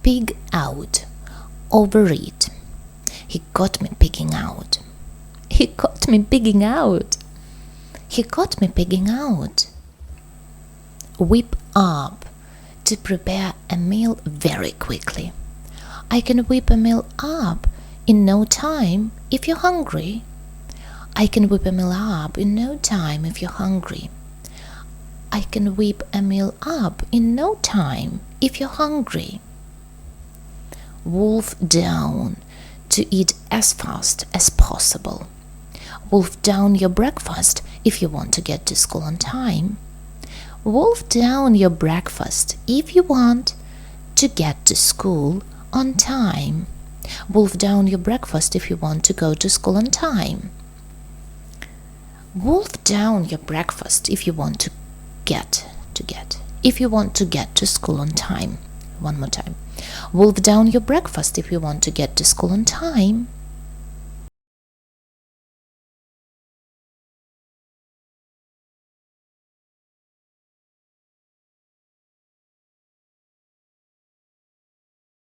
Pig out. Overeat. He got me pigging out. He got me pigging out. He got me pigging out. Whip up. To prepare a meal very quickly. I can whip a meal up in no time if you're hungry. I can whip a meal up in no time if you're hungry. I can whip a meal up in no time if you're hungry. Wolf down. To eat as fast as possible. Wolf down your breakfast if you want to get to school on time. Wolf down your breakfast if you want to get to school on time. Wolf down your breakfast if you want to go to school on time. Wolf down your breakfast if you want to get to school on time. One more time. Wolf down your breakfast if you want to get to school on time.